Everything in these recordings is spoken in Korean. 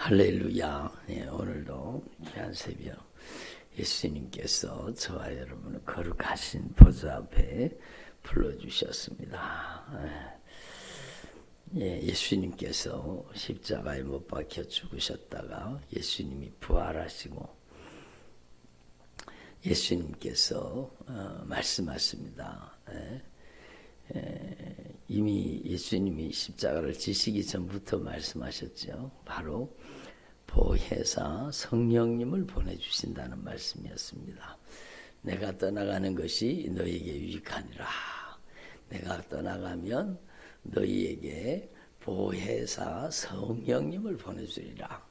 할렐루야. 오늘도 귀한 새벽 예수님께서 저와 여러분을 거룩하신 보좌 앞에 불러주셨습니다. 예수님께서 십자가에 못 박혀 죽으셨다가 예수님이 부활하시고 예수님께서 말씀하십니다. 이미 예수님이 십자가를 지시기 전부터 말씀하셨죠. 바로 보혜사 성령님을 보내주신다는 말씀이었습니다. 내가 떠나가는 것이 너희에게 유익하니라. 내가 떠나가면 너희에게 보혜사 성령님을 보내주리라.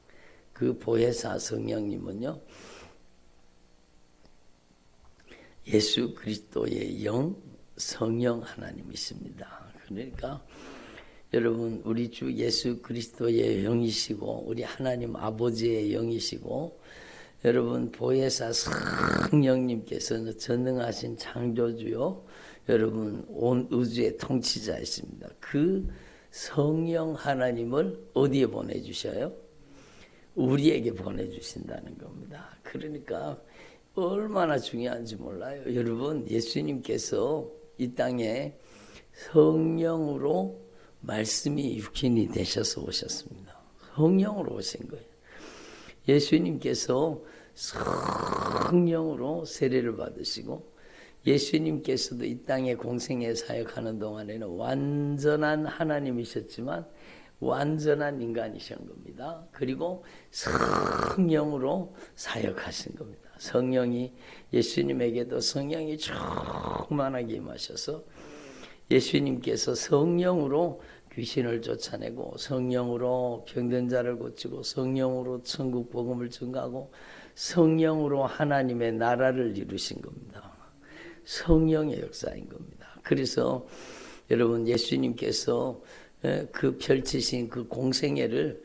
그 보혜사 성령님은요, 예수 그리스도의 영 성령 하나님이십니다. 그러니까 여러분, 우리 주 예수 그리스도의 영이시고 우리 하나님 아버지의 영이시고 여러분 보혜사 성령님께서는 전능하신 창조주요 여러분 온 우주의 통치자이십니다. 그 성령 하나님을 어디에 보내주셔요? 우리에게 보내주신다는 겁니다. 그러니까 얼마나 중요한지 몰라요. 여러분, 예수님께서 이 땅에 성령으로 말씀이 육신이 되셔서 오셨습니다. 성령으로 오신 거예요. 예수님께서 성령으로 세례를 받으시고 예수님께서도 이 땅에 공생애 사역하는 동안에는 완전한 하나님이셨지만 완전한 인간이신 겁니다. 그리고 성령으로 사역하신 겁니다. 성령이 예수님에게도 성령이 충만하게 임하셔서 예수님께서 성령으로 귀신을 쫓아내고 성령으로 병든 자를 고치고 성령으로 천국 복음을 증거하고 성령으로 하나님의 나라를 이루신 겁니다. 성령의 역사인 겁니다. 그래서 여러분, 예수님께서 그 펼치신 그 공생애를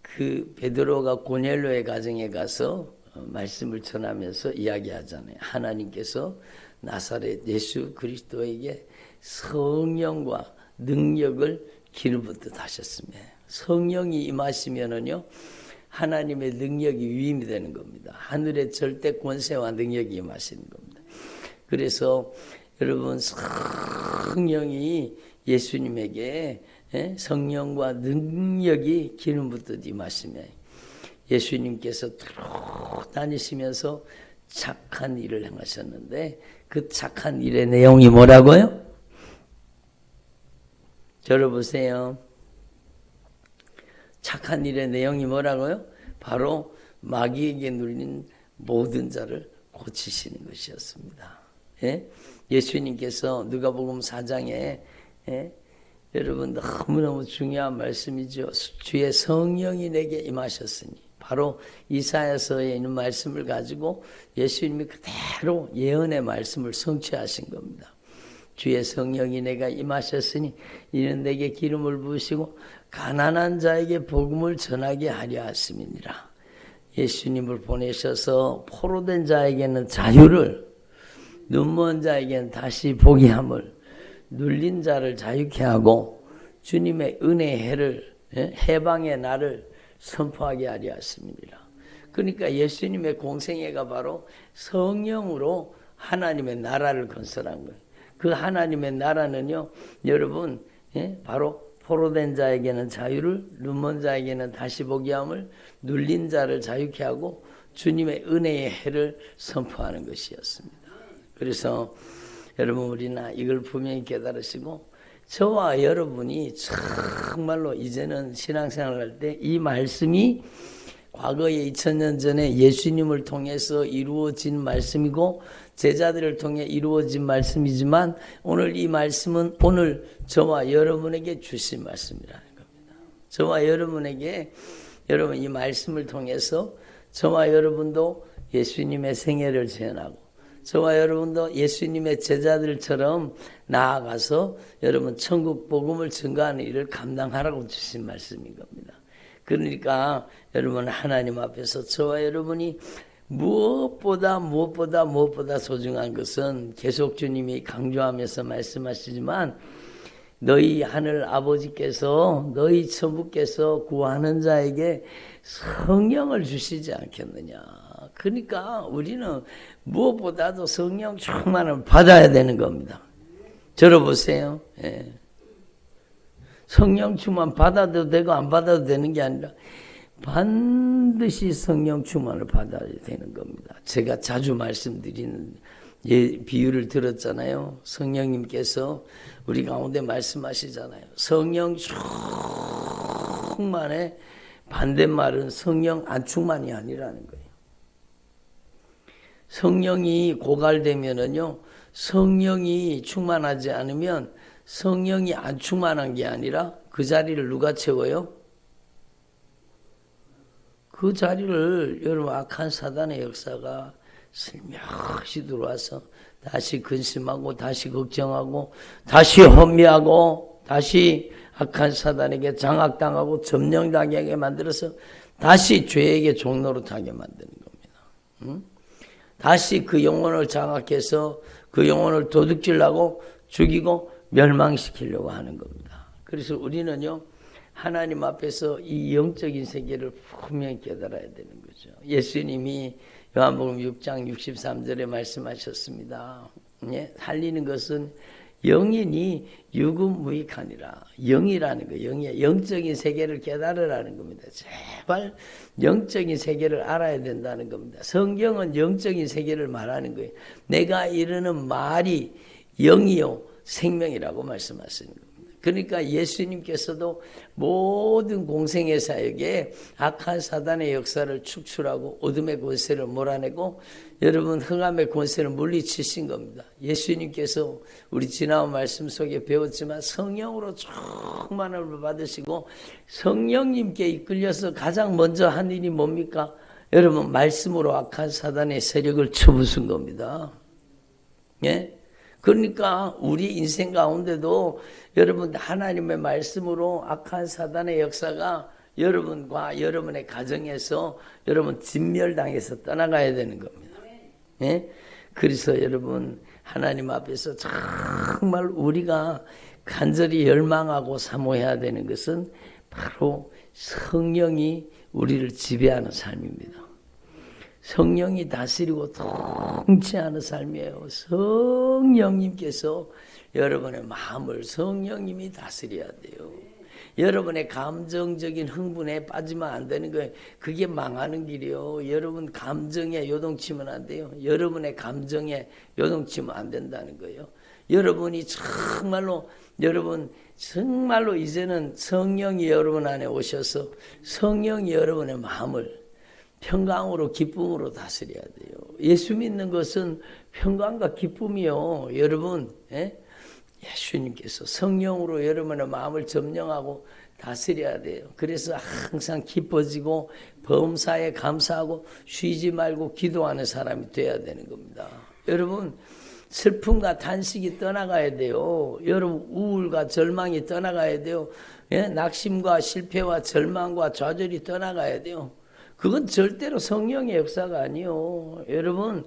그 베드로가 고넬료의 가정에 가서 말씀을 전하면서 이야기하잖아요. 하나님께서 나사렛 예수 그리스도에게 성령과 능력을 기름붓듯 하셨으며 성령이 임하시면은요 하나님의 능력이 위임이 되는 겁니다. 하늘의 절대 권세와 능력이 임하시는 겁니다. 그래서 여러분, 성령이 예수님에게 성령과 능력이 기름붓듯 임하시며 예수님께서 다니시면서 착한 일을 행하셨는데 그 착한 일의 내용이 뭐라고요? 들어보세요. 착한 일의 내용이 뭐라고요? 바로 마귀에게 눌린 모든 자를 고치시는 것이었습니다. 예수님께서 누가복음 4장에 여러분 너무너무 중요한 말씀이죠. 주의 성령이 내게 임하셨으니 바로 이사야서에 있는 말씀을 가지고 예수님이 그대로 예언의 말씀을 성취하신 겁니다. 주의 성령이 내가 임하셨으니 이는 내게 기름을 부으시고 가난한 자에게 복음을 전하게 하려 하심이니라. 예수님을 보내셔서 포로된 자에게는 자유를, 눈먼 자에게는 다시 보게 함을, 눌린 자를 자유케 하고 주님의 은혜의 해를, 해방의 날을 선포하게 하려 하심이니라. 그러니까 예수님의 공생애가 바로 성령으로 하나님의 나라를 건설한 거예요. 그 하나님의 나라는요, 여러분, 바로 포로된 자에게는 자유를, 눈먼 자에게는 다시 보게 함을, 눌린 자를 자유케 하고 주님의 은혜의 해를 선포하는 것이었습니다. 그래서 여러분, 우리나 이걸 분명히 깨달으시고 저와 여러분이 정말로 이제는 신앙생활을 할 때 이 말씀이 과거에 2000년 전에 예수님을 통해서 이루어진 말씀이고 제자들을 통해 이루어진 말씀이지만 오늘 이 말씀은 오늘 저와 여러분에게 주신 말씀이라는 겁니다. 저와 여러분에게 여러분 이 말씀을 통해서 저와 여러분도 예수님의 생애를 재현하고 저와 여러분도 예수님의 제자들처럼 나아가서 여러분 천국 복음을 증거하는 일을 감당하라고 주신 말씀인 겁니다. 그러니까 여러분 하나님 앞에서 저와 여러분이 무엇보다 소중한 것은 계속 주님이 강조하면서 말씀하시지만 너희 하늘 아버지께서 너희 천부께서 구하는 자에게 성령을 주시지 않겠느냐. 그러니까 우리는 무엇보다도 성령 충만을 받아야 되는 겁니다. 들어보세요. 예. 성령 충만 받아도 되고 안 받아도 되는 게 아니라 반드시 성령 충만을 받아야 되는 겁니다. 제가 자주 말씀드리는 비유를 들었잖아요. 성령님께서 우리 가운데 말씀하시잖아요. 성령 충만의 반대말은 성령 안 충만이 아니라는 거예요. 성령이 고갈되면은요, 성령이 충만하지 않으면 성령이 안 충만한 게 아니라 그 자리를 누가 채워요? 그 자리를 여러분 악한 사단의 역사가 슬며시 들어와서 다시 근심하고 다시 걱정하고 다시 혼미하고 다시 악한 사단에게 장악당하고 점령당하게 만들어서 다시 죄에게 종로로 타게 만드는 겁니다. 다시 그 영혼을 장악해서 그 영혼을 도둑질하고 죽이고 멸망시키려고 하는 겁니다. 그래서 우리는요, 하나님 앞에서 이 영적인 세계를 분명히 깨달아야 되는 거죠. 예수님이 요한복음 6장 63절에 말씀하셨습니다. 예? 살리는 것은 영이니 유구무익하니라. 영이라는 거, 영이야. 영적인 세계를 깨달으라는 겁니다. 제발 영적인 세계를 알아야 된다는 겁니다. 성경은 영적인 세계를 말하는 거예요. 내가 이르는 말이 영이요 생명이라고 말씀하시는 겁니다. 그러니까 예수님께서도 모든 공생의 사역에 악한 사단의 역사를 축출하고 어둠의 권세를 몰아내고 여러분 흥함의 권세를 물리치신 겁니다. 예수님께서 우리 지나온 말씀 속에 배웠지만 성령으로 충만함을 받으시고 성령님께 이끌려서 가장 먼저 한 일이 뭡니까? 여러분 말씀으로 악한 사단의 세력을 쳐부순 겁니다. 예? 그러니까 우리 인생 가운데도 여러분 하나님의 말씀으로 악한 사단의 역사가 여러분과 여러분의 가정에서 여러분 진멸당해서 떠나가야 되는 겁니다. 예? 그래서 여러분 하나님 앞에서 정말 우리가 간절히 열망하고 사모해야 되는 것은 바로 성령이 우리를 지배하는 삶입니다. 성령이 다스리고 통치하는 삶이에요. 성령님께서 여러분의 마음을 성령님이 다스려야 돼요. 여러분의 감정적인 흥분에 빠지면 안 되는 거예요. 그게 망하는 길이요. 여러분 감정에 요동치면 안 돼요. 여러분의 감정에 요동치면 안 된다는 거예요. 여러분이 정말로 이제는 성령이 여러분 안에 오셔서 성령이 여러분의 마음을 평강으로 기쁨으로 다스려야 돼요. 예수 믿는 것은 평강과 기쁨이요. 여러분 예수님께서 성령으로 여러분의 마음을 점령하고 다스려야 돼요. 그래서 항상 기뻐지고 범사에 감사하고 쉬지 말고 기도하는 사람이 돼야 되는 겁니다. 여러분 슬픔과 탄식이 떠나가야 돼요. 여러분 우울과 절망이 떠나가야 돼요. 낙심과 실패와 절망과 좌절이 떠나가야 돼요. 그건 절대로 성령의 역사가 아니요. 여러분,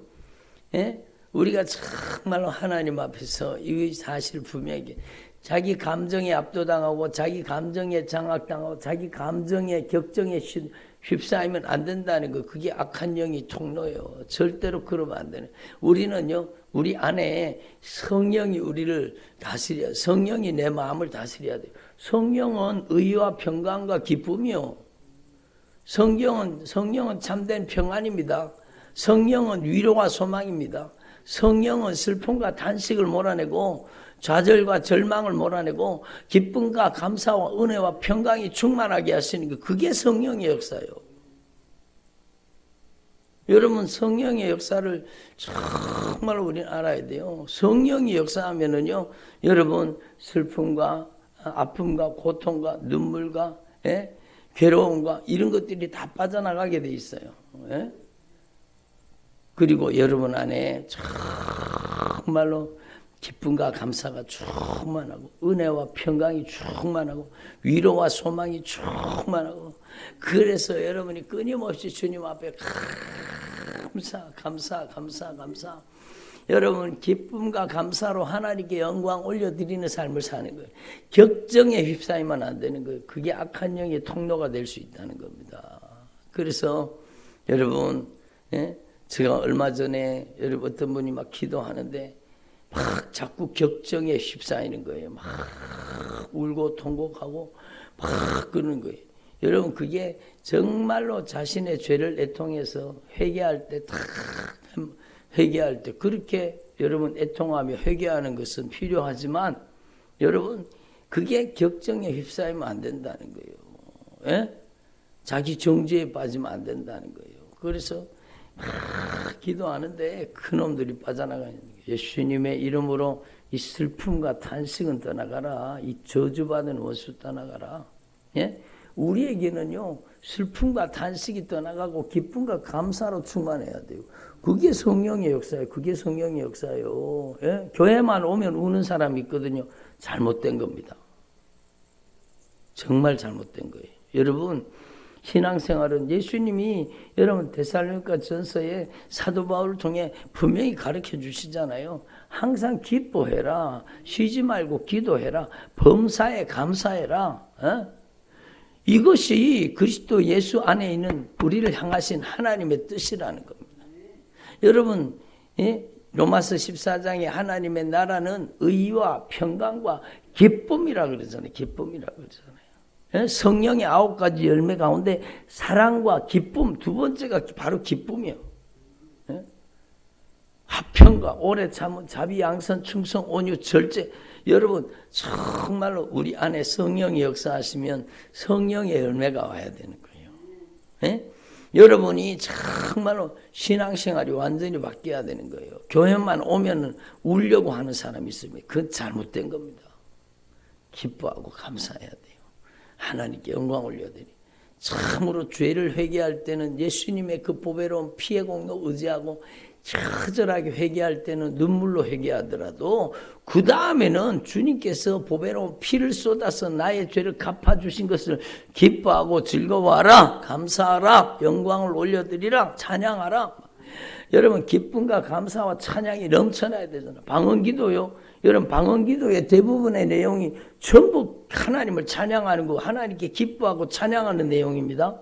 우리가 정말로 하나님 앞에서 이 사실 분명히 자기 감정에 압도당하고 자기 감정에 장악당하고 자기 감정에 격정에 휩싸이면 안 된다는 거. 그게 악한 영이 통로예요. 절대로 그러면 안 되는. 우리는요, 우리 안에 성령이 우리를 다스려야, 성령이 내 마음을 다스려야 돼요. 성령은 의와 평강과 기쁨이요. 성령은 참된 평안입니다. 성령은 위로와 소망입니다. 성령은 슬픔과 탄식을 몰아내고 좌절과 절망을 몰아내고 기쁨과 감사와 은혜와 평강이 충만하게 하시는 게 그게 성령의 역사예요. 여러분 성령의 역사를 정말 우리는 알아야 돼요. 성령이 역사하면은요, 여러분 슬픔과 아픔과 고통과 눈물과 괴로움과 이런 것들이 다 빠져나가게 돼 있어요. 예? 그리고 여러분 안에 정말로 기쁨과 감사가 충만하고 은혜와 평강이 충만하고 위로와 소망이 충만하고 그래서 여러분이 끊임없이 주님 앞에 감사 여러분 기쁨과 감사로 하나님께 영광 올려드리는 삶을 사는 거예요. 격정에 휩싸이면 안 되는 거예요. 그게 악한 영의 통로가 될 수 있다는 겁니다. 그래서 여러분, 제가 얼마 전에 여러분 어떤 분이 막 기도하는데 막 자꾸 격정에 휩싸이는 거예요. 막 울고 통곡하고 막 그러는 거예요. 여러분 그게 정말로 자신의 죄를 애통해서 회개할 때 회개할 때 그렇게 여러분 애통하며 회개하는 것은 필요하지만 여러분 그게 격정에 휩싸이면 안 된다는 거예요. 예? 자기 정죄에 빠지면 안 된다는 거예요. 그래서 막 기도하는데 그놈들이 빠져나가는 거예요. 예수님의 이름으로 이 슬픔과 탄식은 떠나가라. 이 저주받은 원수 떠나가라. 예? 우리에게는요 슬픔과 탄식이 떠나가고 기쁨과 감사로 충만해야 돼요. 그게 성령의 역사예요. 그게 성령의 역사예요. 예? 교회만 오면 우는 사람이 있거든요. 잘못된 겁니다. 정말 잘못된 거예요. 여러분 신앙생활은 예수님이 여러분 데살로니가 전서에 사도 바울을 통해 분명히 가르쳐 주시잖아요. 항상 기뻐해라. 쉬지 말고 기도해라. 범사에 감사해라. 이것이 그리스도 예수 안에 있는 우리를 향하신 하나님의 뜻이라는 겁니다. 여러분 로마서 14장에 하나님의 나라는 의와 평강과 기쁨이라 그러잖아요. 기쁨이라 그러잖아요. 성령의 9가지 열매 가운데 사랑과 기쁨 두 번째가 바로 기쁨이에요. 화평과 오래 참은 자비 양선 충성 온유 절제. 여러분 정말로 우리 안에 성령이 역사하시면 성령의 열매가 와야 되는 거예요. 여러분이 정말로 신앙생활이 완전히 바뀌어야 되는 거예요. 교회만 오면 울려고 하는 사람이 있으면 그건 잘못된 겁니다. 기뻐하고 감사해야 돼요. 하나님께 영광 올려드리. 참으로 죄를 회개할 때는 예수님의 그 보배로운 피의 공로 의지하고 처절하게 회개할 때는 눈물로 회개하더라도 그 다음에는 주님께서 보배로운 피를 쏟아서 나의 죄를 갚아주신 것을 기뻐하고 즐거워하라. 감사하라. 영광을 올려드리라. 찬양하라. 여러분 기쁨과 감사와 찬양이 넘쳐나야 되잖아요. 방언기도요. 여러분 방언기도의 대부분의 내용이 전부 하나님을 찬양하는 거 하나님께 기뻐하고 찬양하는 내용입니다.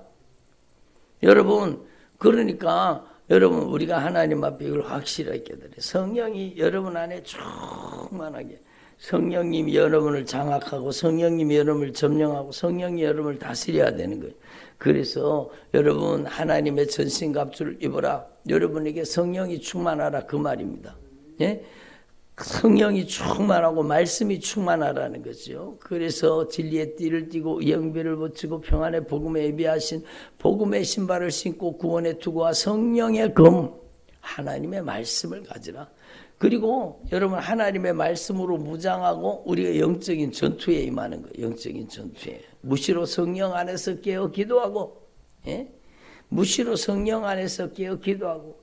여러분 그러니까 여러분 우리가 하나님 앞에 이걸 확실하게 깨달아요. 성령이 여러분 안에 충만하게 성령님이 여러분을 장악하고 성령님이 여러분을 점령하고 성령이 여러분을 다스려야 되는 거예요. 그래서 여러분 하나님의 전신갑주를 입어라. 여러분에게 성령이 충만하라 그 말입니다. 예? 성령이 충만하고 말씀이 충만하라는 거죠. 그래서 진리의 띠를 띠고 영비를 붙이고 평안의 복음에 예비하신 복음의 신발을 신고 구원의 투구와 성령의 검 하나님의 말씀을 가지라. 그리고 여러분 하나님의 말씀으로 무장하고 우리가 영적인 전투에 임하는 거예요. 영적인 전투에. 무시로 성령 안에서 깨어 기도하고 무시로 성령 안에서 깨어 기도하고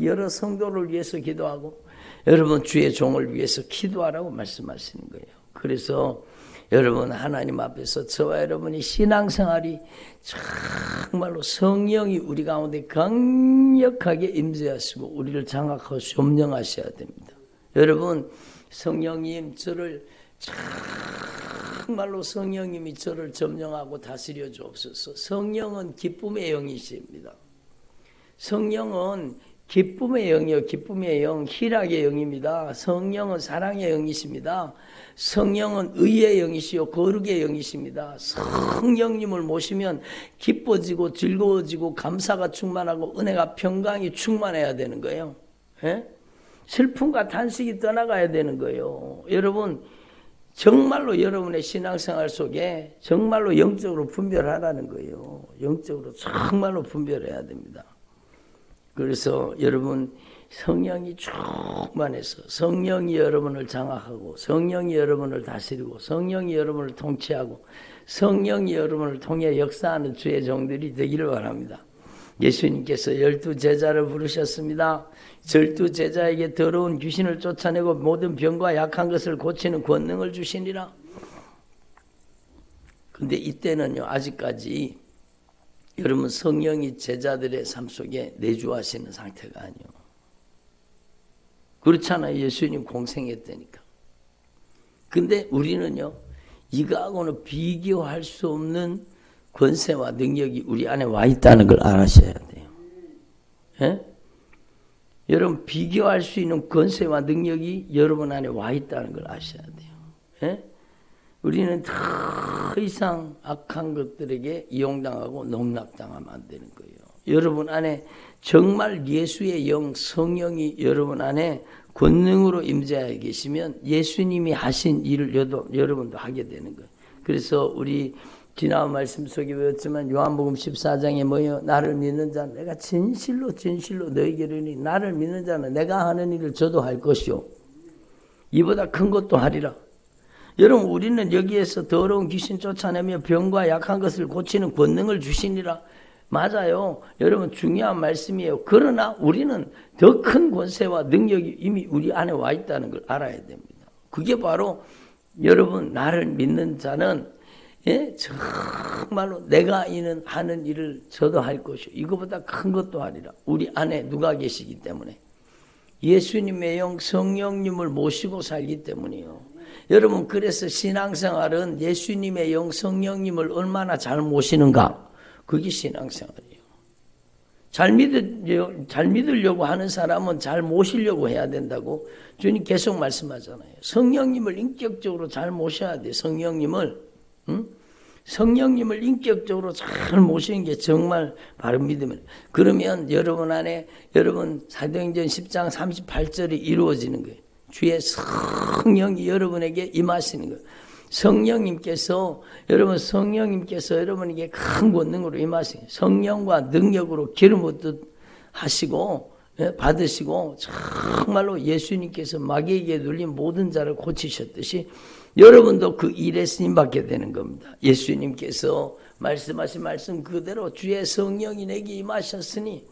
여러 성도를 위해서 기도하고 여러분 주의 종을 위해서 기도하라고 말씀하시는 거예요. 그래서 여러분 하나님 앞에서 저와 여러분이 신앙생활이 정말로 성령이 우리 가운데 강력하게 임재하시고 우리를 장악하고 점령하셔야 됩니다. 여러분 성령님 저를 정말로 성령님이 저를 점령하고 다스려 주옵소서. 성령은 기쁨의 영이십니다. 성령은 기쁨의 영이요. 기쁨의 영, 희락의 영입니다. 성령은 사랑의 영이십니다. 성령은 의의 영이시요. 거룩의 영이십니다. 성령님을 모시면 기뻐지고 즐거워지고 감사가 충만하고 은혜가 평강이 충만해야 되는 거예요. 슬픔과 탄식이 떠나가야 되는 거예요. 여러분 정말로 여러분의 신앙생활 속에 정말로 영적으로 분별하라는 거예요. 영적으로 정말로 분별해야 됩니다. 그래서 여러분 성령이 충만해서 성령이 여러분을 장악하고 성령이 여러분을 다스리고 성령이 여러분을 통치하고 성령이 여러분을 통해 역사하는 주의 종들이 되기를 바랍니다. 예수님께서 12제자를 부르셨습니다. 12제자에게 더러운 귀신을 쫓아내고 모든 병과 약한 것을 고치는 권능을 주시니라. 근데 이때는요 아직까지 여러분 성령이 제자들의 삶 속에 내주하시는 상태가 아니요. 그렇잖아요. 예수님 공생했다니까. 근데 우리는요, 이거하고는 비교할 수 없는 권세와 능력이 우리 안에 와 있다는 걸 알아셔야 돼요. 예? 여러분, 비교할 수 있는 권세와 능력이 여러분 안에 와 있다는 걸 아셔야 돼요. 예? 우리는 더 이상 악한 것들에게 이용당하고 농락당하면 안 되는 거예요. 여러분 안에 정말 예수의 영, 성령이 여러분 안에 권능으로 임재하여 계시면 예수님이 하신 일을 여러분도 하게 되는 거예요. 그래서 우리 지난 말씀 속에 배웠지만 요한복음 14장에 뭐예요? 나를 믿는 자는 내가 진실로 너희에게 이르니 나를 믿는 자는 내가 하는 일을 저도 할 것이요 이보다 큰 것도 하리라. 여러분, 우리는 여기에서 더러운 귀신 쫓아내며 병과 약한 것을 고치는 권능을 주시니라. 맞아요. 여러분, 중요한 말씀이에요. 그러나 우리는 더 큰 권세와 능력이 이미 우리 안에 와 있다는 걸 알아야 됩니다. 그게 바로 여러분, 나를 믿는 자는 정말로 내가 하는 일을 저도 할 것이요 이거보다 큰 것도 하리라. 우리 안에 누가 계시기 때문에, 예수님의 영 성령님을 모시고 살기 때문이요. 여러분, 그래서 신앙생활은 예수님의 영 성령님을 얼마나 잘 모시는가, 그게 신앙생활이에요. 잘 믿으려고 하는 사람은 잘 모시려고 해야 된다고 주님 계속 말씀하잖아요. 성령님을 인격적으로 잘 모셔야 돼요. 성령님을 인격적으로 잘 모시는 게 정말 바른 믿음이에요. 그러면 여러분 안에 사도행전 10장 38절이 이루어지는 거예요. 주의 성령이 여러분에게 임하시는 거예요. 성령님께서 여러분에게 큰 권능으로 임하시는 거예요. 성령과 능력으로 기름 붓듯 하시고 받으시고, 정말로 예수님께서 마귀에게 눌린 모든 자를 고치셨듯이 여러분도 그 일에 쓰임받게 되는 겁니다. 예수님께서 말씀하신 말씀 그대로 주의 성령이 내게 임하셨으니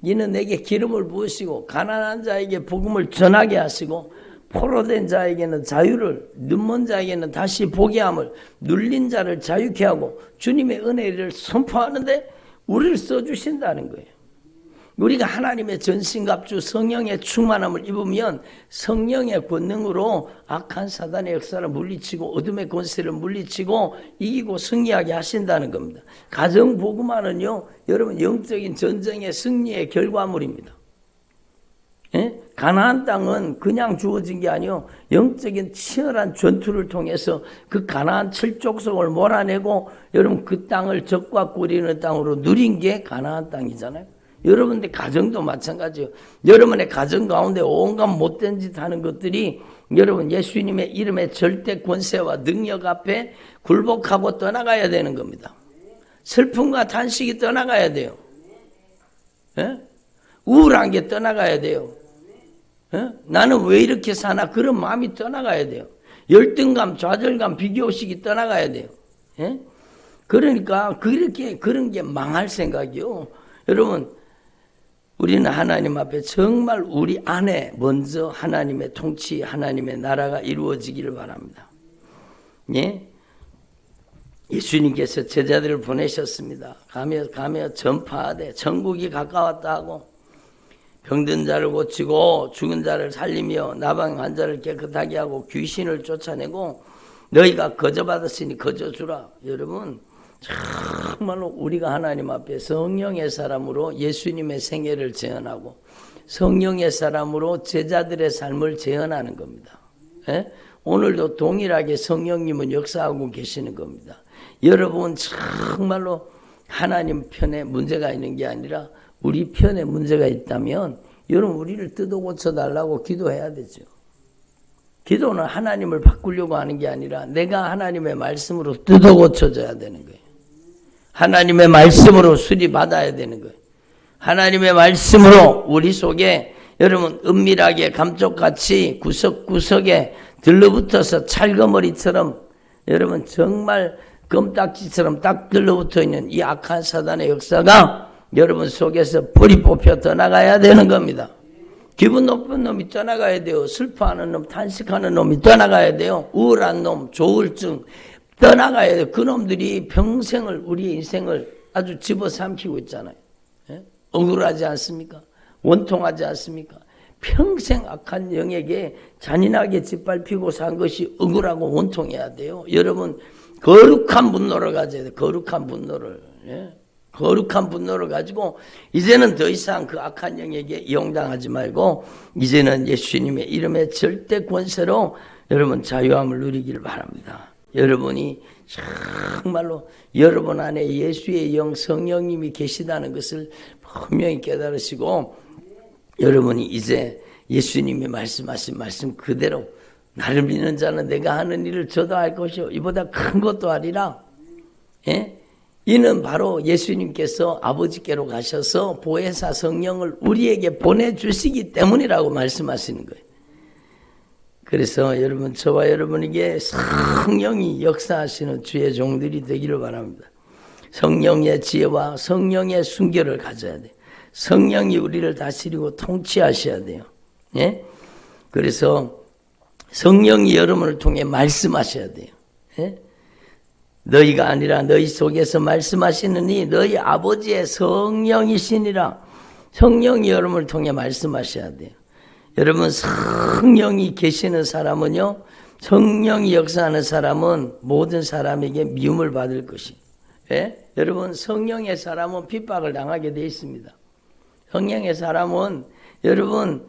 이는 내게 기름을 부으시고 가난한 자에게 복음을 전하게 하시고 포로된 자에게는 자유를, 눈먼 자에게는 다시 보게 함을, 눌린 자를 자유케 하고 주님의 은혜를 선포하는데 우리를 써주신다는 거예요. 우리가 하나님의 전신갑주 성령의 충만함을 입으면 성령의 권능으로 악한 사단의 역사를 물리치고 어둠의 권세를 물리치고 이기고 승리하게 하신다는 겁니다. 가정복음화는요, 여러분, 영적인 전쟁의 승리의 결과물입니다. 가나안 땅은 그냥 주어진 게 아니요, 영적인 치열한 전투를 통해서 그 가나안 7족속을 몰아내고 여러분 그 땅을 적과 꿀이는 땅으로 누린 게 가나안 땅이잖아요. 여러분들 가정도 마찬가지예요. 여러분의 가정 가운데 온갖 못된 짓 하는 것들이 여러분 예수님의 이름의 절대 권세와 능력 앞에 굴복하고 떠나가야 되는 겁니다. 슬픔과 탄식이 떠나가야 돼요. 우울한 게 떠나가야 돼요. 나는 왜 이렇게 사나, 그런 마음이 떠나가야 돼요. 열등감, 좌절감, 비교의식이 떠나가야 돼요. 그러니까 그런 게 망할 생각이요. 여러분, 우리는 하나님 앞에 정말 우리 안에 먼저 하나님의 통치, 하나님의 나라가 이루어지기를 바랍니다. 예수님께서 제자들을 보내셨습니다. 가며 전파하되 천국이 가까웠다 하고 병든 자를 고치고 죽은 자를 살리며 나방 환자를 깨끗하게 하고 귀신을 쫓아내고 너희가 거저받았으니 거저주라. 여러분, 정말로 우리가 하나님 앞에 성령의 사람으로 예수님의 생애를 재현하고 성령의 사람으로 제자들의 삶을 재현하는 겁니다. 오늘도 동일하게 성령님은 역사하고 계시는 겁니다. 여러분, 정말로 하나님 편에 문제가 있는 게 아니라 우리 편에 문제가 있다면 여러분, 우리를 뜯어 고쳐달라고 기도해야 되죠. 기도는 하나님을 바꾸려고 하는 게 아니라 내가 하나님의 말씀으로 뜯어 고쳐져야 되는 거예요. 하나님의 말씀으로 수리받아야 되는 거예요. 하나님의 말씀으로 우리 속에 여러분 은밀하게 감쪽같이 구석구석에 들러붙어서 찰거머리처럼 여러분 정말 껌딱지처럼 딱 들러붙어 있는 이 악한 사단의 역사가 여러분 속에서 불이 뽑혀 떠나가야 되는 겁니다. 기분 높은 놈이 떠나가야 돼요. 슬퍼하는 놈, 탄식하는 놈이 떠나가야 돼요. 우울한 놈, 조울증 떠나가야 돼요. 그 놈들이 평생을 우리 인생을 아주 집어삼키고 있잖아요. 억울하지 않습니까? 원통하지 않습니까? 평생 악한 영에게 잔인하게 짓밟히고 산 것이 억울하고 원통해야 돼요. 여러분 거룩한 분노를 가져야 돼요. 거룩한 분노를. 예? 거룩한 분노를 가지고 이제는 더 이상 그 악한 영에게 이용당하지 말고 이제는 예수님의 이름의 절대 권세로 여러분 자유함을 누리기를 바랍니다. 여러분이 정말로 여러분 안에 예수의 영 성령님이 계시다는 것을 분명히 깨달으시고 여러분이 이제 예수님이 말씀하신 말씀 그대로 나를 믿는 자는 내가 하는 일을 저도 할 것이요 이보다 큰 것도 하리라. 예? 이는 바로 예수님께서 아버지께로 가셔서 보혜사 성령을 우리에게 보내주시기 때문이라고 말씀하시는 거예요. 그래서 여러분 저와 여러분에게 성령이 역사하시는 주의 종들이 되기를 바랍니다. 성령의 지혜와 성령의 순결을 가져야 돼요. 성령이 우리를 다스리고 통치하셔야 돼요. 예? 그래서 성령이 여러분을 통해 말씀하셔야 돼요. 예? 너희가 아니라 너희 속에서 말씀하시느니 너희 아버지의 성령이시니라. 성령이 여러분을 통해 말씀하셔야 돼요. 여러분 성령이 계시는 사람은요, 성령이 역사하는 사람은 모든 사람에게 미움을 받을 것이에요. 예? 여러분 성령의 사람은 핍박을 당하게 되어 있습니다. 성령의 사람은 여러분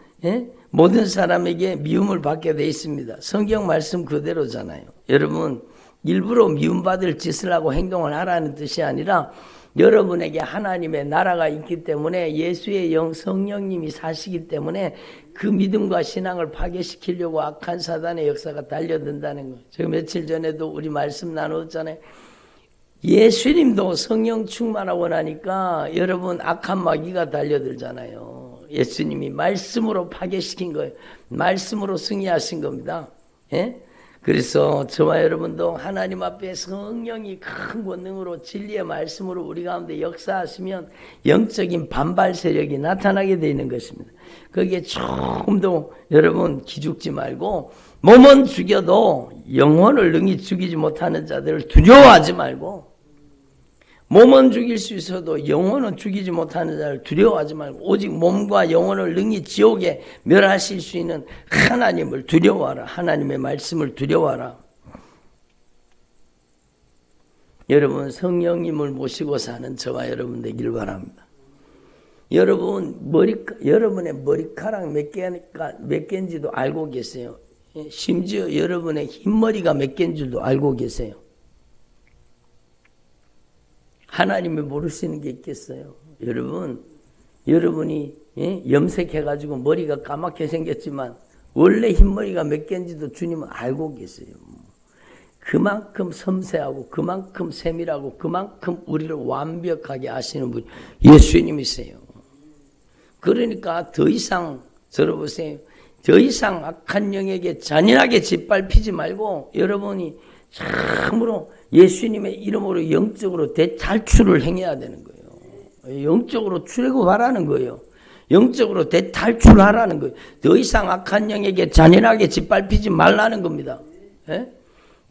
모든 사람에게 미움을 받게 되어 있습니다. 성경 말씀 그대로잖아요. 여러분 일부러 미움받을 짓을 하고 행동을 하라는 뜻이 아니라 여러분에게 하나님의 나라가 있기 때문에 예수의 영 성령님이 사시기 때문에 그 믿음과 신앙을 파괴시키려고 악한 사단의 역사가 달려든다는 거예요. 제가 며칠 전에도 우리 말씀 나눴잖아요. 예수님도 성령 충만하고 나니까 여러분 악한 마귀가 달려들잖아요. 예수님이 말씀으로 파괴시킨 거예요. 말씀으로 승리하신 겁니다. 예? 그래서 저와 여러분도 하나님 앞에 성령이 큰 권능으로 진리의 말씀으로 우리 가운데 역사하시면 영적인 반발 세력이 나타나게 되는 것입니다. 거기에 조금도 여러분 기죽지 말고 몸은 죽여도 영혼을 능히 죽이지 못하는 자들을 두려워하지 말고 몸은 죽일 수 있어도 영혼은 죽이지 못하는 자를 두려워하지 말고 오직 몸과 영혼을 능히 지옥에 멸하실 수 있는 하나님을 두려워하라. 하나님의 말씀을 두려워하라. 여러분 성령님을 모시고 사는 저와 여러분 되기를 바랍니다. 여러분의 머리카락 몇 개인지도 알고 계세요. 심지어 여러분의 흰머리가 몇 개인 줄도 알고 계세요. 하나님이 모르시는 게 있겠어요. 여러분이 염색해가지고 머리가 까맣게 생겼지만 원래 흰머리가 몇 개인지도 주님은 알고 계세요. 그만큼 섬세하고 그만큼 세밀하고 그만큼 우리를 완벽하게 아시는 분이 예수님이세요. 그러니까 더 이상 들어보세요. 더 이상 악한 영에게 잔인하게 짓밟히지 말고 여러분이 참으로 예수님의 이름으로 영적으로 대탈출을 행해야 되는 거예요. 영적으로 출애굽하라는 거예요. 영적으로 대탈출하라는 거예요. 더 이상 악한 영에게 잔인하게 짓밟히지 말라는 겁니다. 예?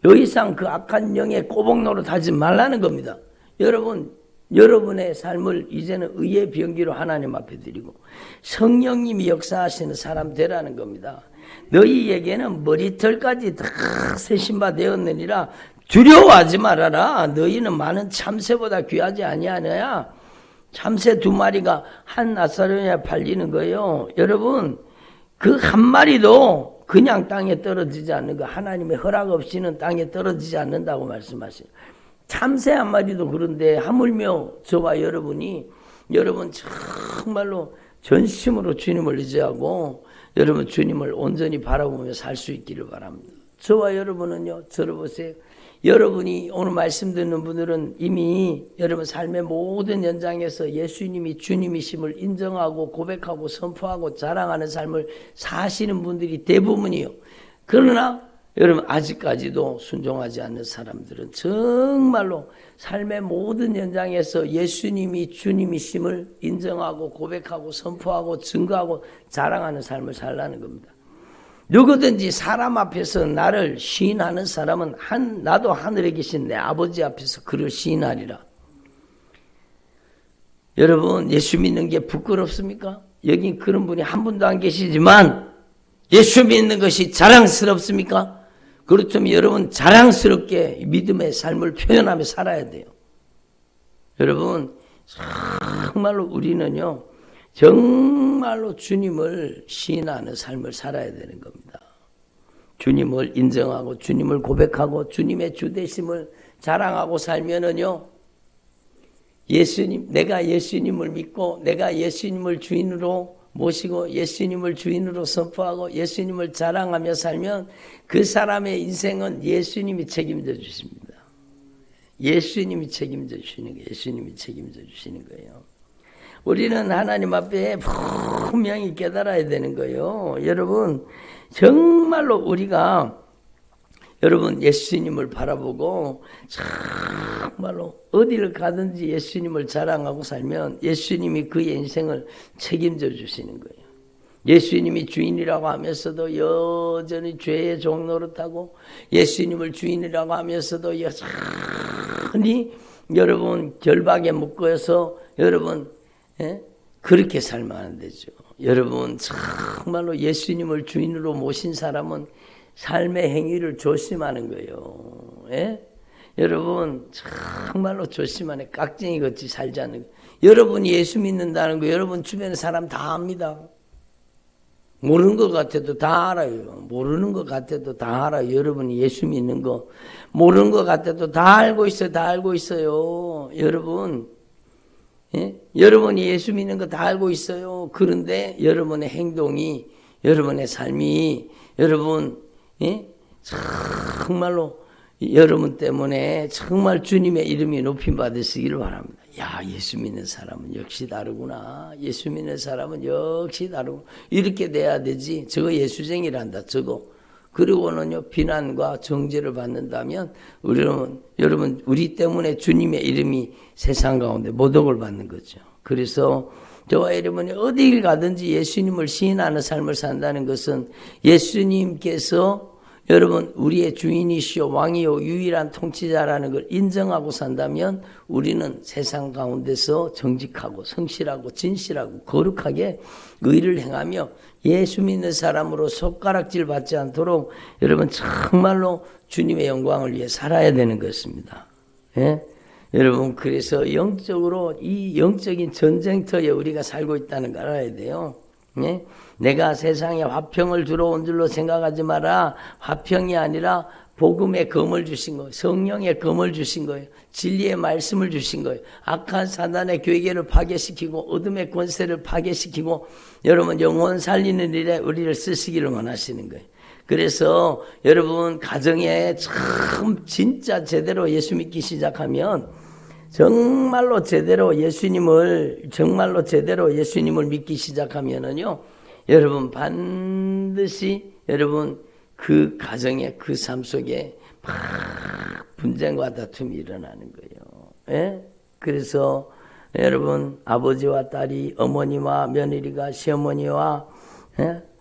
더 이상 그 악한 영의 꼬복 노릇하지 말라는 겁니다. 여러분의 삶을 이제는 의의 병기로 하나님 앞에 드리고 성령님이 역사하시는 사람 되라는 겁니다. 너희에게는 머리털까지 다 세신 바 되었느니라. 두려워하지 말아라. 너희는 많은 참새보다 귀하지 아니하느냐. 참새 2마리가 한 나사론에 팔리는 거예요. 여러분 그 한 마리도 그냥 땅에 떨어지지 않는 거, 하나님의 허락 없이는 땅에 떨어지지 않는다고 말씀하시죠. 참새 한 마리도 그런데 하물며 저와 여러분 정말로 전심으로 주님을 의지하고 여러분 주님을 온전히 바라보며 살 수 있기를 바랍니다. 저와 여러분은요, 들어보세요. 여러분이 오늘 말씀 듣는 분들은 이미 여러분 삶의 모든 현장에서 예수님이 주님이심을 인정하고 고백하고 선포하고 자랑하는 삶을 사시는 분들이 대부분이요. 그러나 여러분 아직까지도 순종하지 않는 사람들은 정말로 삶의 모든 현장에서 예수님이 주님이심을 인정하고 고백하고 선포하고 증거하고 자랑하는 삶을 살라는 겁니다. 누구든지 사람 앞에서 나를 시인하는 사람은 나도 하늘에 계신 내 아버지 앞에서 그를 시인하리라. 여러분 예수 믿는 게 부끄럽습니까? 여기 그런 분이 한 분도 안 계시지만 예수 믿는 것이 자랑스럽습니까? 그렇다면 여러분 자랑스럽게 믿음의 삶을 표현하며 살아야 돼요. 여러분 정말로 우리는요 정말로 주님을 시인하는 삶을 살아야 되는 겁니다. 주님을 인정하고 주님을 고백하고 주님의 주되심을 자랑하고 살면은요 예수님, 내가 예수님을 믿고 내가 예수님을 주인으로 모시고 예수님을 주인으로 선포하고 예수님을 자랑하며 살면 그 사람의 인생은 예수님이 책임져 주십니다. 예수님이 책임져 주시는 거예요. 예수님이 책임져 주시는 거예요. 우리는 하나님 앞에 분명히 깨달아야 되는 거예요. 여러분 정말로 우리가 여러분 예수님을 바라보고 정말로 어디를 가든지 예수님을 자랑하고 살면 예수님이 그의 인생을 책임져 주시는 거예요. 예수님이 주인이라고 하면서도 여전히 죄의 종노릇하고 예수님을 주인이라고 하면서도 여전히 여러분 결박에 묶여서 여러분 그렇게 살면 안 되죠. 여러분 정말로 예수님을 주인으로 모신 사람은 삶의 행위를 조심하는 거예요. 예? 여러분 정말로 조심하네. 깍쟁이 같이 살지 않는 거예요. 여러분이 예수 믿는다는 거 여러분 주변에 사람 다 압니다. 모르는 것 같아도 다 알아요. 모르는 것 같아도 다 알아요. 여러분이 예수 믿는 거 모르는 것 같아도 다 알고 있어요. 다 알고 있어요. 여러분 예? 여러분이 예수 믿는 거 다 알고 있어요. 그런데 여러분의 행동이 여러분의 삶이 여러분 예? 정말로 여러분 때문에 정말 주님의 이름이 높임 받으시기를 바랍니다. 야 예수 믿는 사람은 역시 다르구나. 예수 믿는 사람은 역시 다르구나. 이렇게 돼야 되지. 저거 예수쟁이란다. 저거. 그리고는요 비난과 정죄를 받는다면 여러분 우리 때문에 주님의 이름이 세상 가운데 모독을 받는 거죠. 그래서 저와 여러분이 어디를 가든지 예수님을 시인하는 삶을 산다는 것은 예수님께서 여러분 우리의 주인이시오 왕이요 유일한 통치자라는 걸 인정하고 산다면 우리는 세상 가운데서 정직하고 성실하고 진실하고 거룩하게 의를 행하며 예수 믿는 사람으로 손가락질 받지 않도록 여러분 정말로 주님의 영광을 위해 살아야 되는 것입니다. 예? 여러분 그래서 영적으로 이 영적인 전쟁터에 우리가 살고 있다는 걸 알아야 돼요. 예? 내가 세상에 화평을 주러 온 줄로 생각하지 마라. 화평이 아니라 복음의 검을 주신 거예요. 성령의 검을 주신 거예요. 진리의 말씀을 주신 거예요. 악한 사단의 괴계를 파괴시키고 어둠의 권세를 파괴시키고 여러분 영혼 살리는 일에 우리를 쓰시기를 원하시는 거예요. 그래서 여러분 가정에 참 진짜 제대로 예수 믿기 시작하면 정말로 제대로 예수님을 믿기 시작하면은요 여러분 반드시 여러분 그 가정에 그 삶 속에 막 분쟁과 다툼이 일어나는 거예요. 예? 그래서 여러분 아버지와 딸이 어머니와 며느리가 시어머니와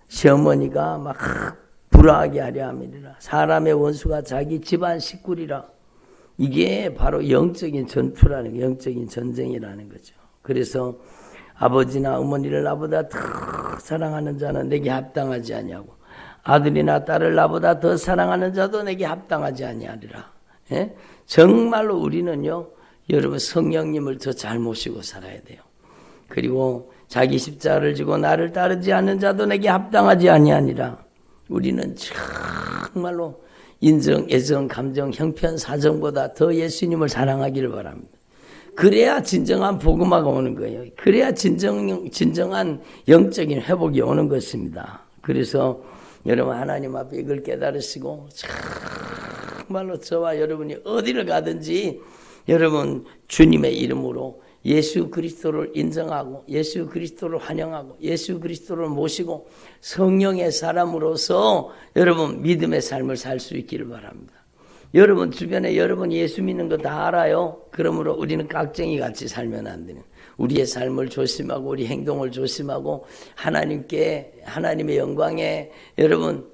시어머니가 막 불화하게 하려 함이라. 사람의 원수가 자기 집안 식구리라. 이게 바로 영적인 전투라는 거예요. 영적인 전쟁이라는 거죠. 그래서 아버지나 어머니를 나보다 더 사랑하는 자는 내게 합당하지 아니하고 아들이나 딸을 나보다 더 사랑하는 자도 내게 합당하지 아니하리라. 예? 정말로 우리는요 여러분 성령님을 더 잘 모시고 살아야 돼요. 그리고 자기 십자가를 지고 나를 따르지 않는 자도 내게 합당하지 아니하니라. 우리는 정말로 인정, 애정, 감정, 형편, 사정보다 더 예수님을 사랑하기를 바랍니다. 그래야 진정한 복음화가 오는 거예요. 그래야 진정한 영적인 회복이 오는 것입니다. 그래서 여러분 하나님 앞에 이걸 깨달으시고 정말로 저와 여러분이 어디를 가든지 여러분 주님의 이름으로 예수 그리스도를 인정하고 예수 그리스도를 환영하고 예수 그리스도를 모시고 성령의 사람으로서 여러분 믿음의 삶을 살 수 있기를 바랍니다. 여러분 주변에 여러분이 예수 믿는 거 다 알아요. 그러므로 우리는 깍쟁이 같이 살면 안 되는 우리의 삶을 조심하고 우리 행동을 조심하고 하나님의 영광에 여러분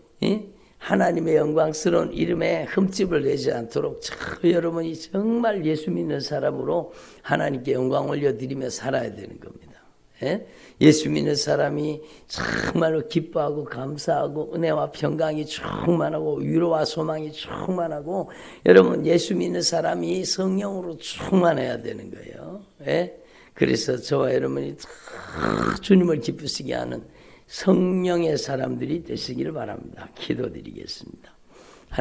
하나님의 영광스러운 이름에 흠집을 내지 않도록 여러분이 정말 예수 믿는 사람으로 하나님께 영광 올려드리며 살아야 되는 겁니다. 예? 예수 믿는 사람이 정말로 기뻐하고 감사하고 은혜와 평강이 충만하고 위로와 소망이 충만하고 여러분 예수 믿는 사람이 성령으로 충만해야 되는 거예요. 예? 그래서 저와 여러분이 주님을 기쁘시게 하는 성령의 사람들이 되시기를 바랍니다. 기도드리겠습니다.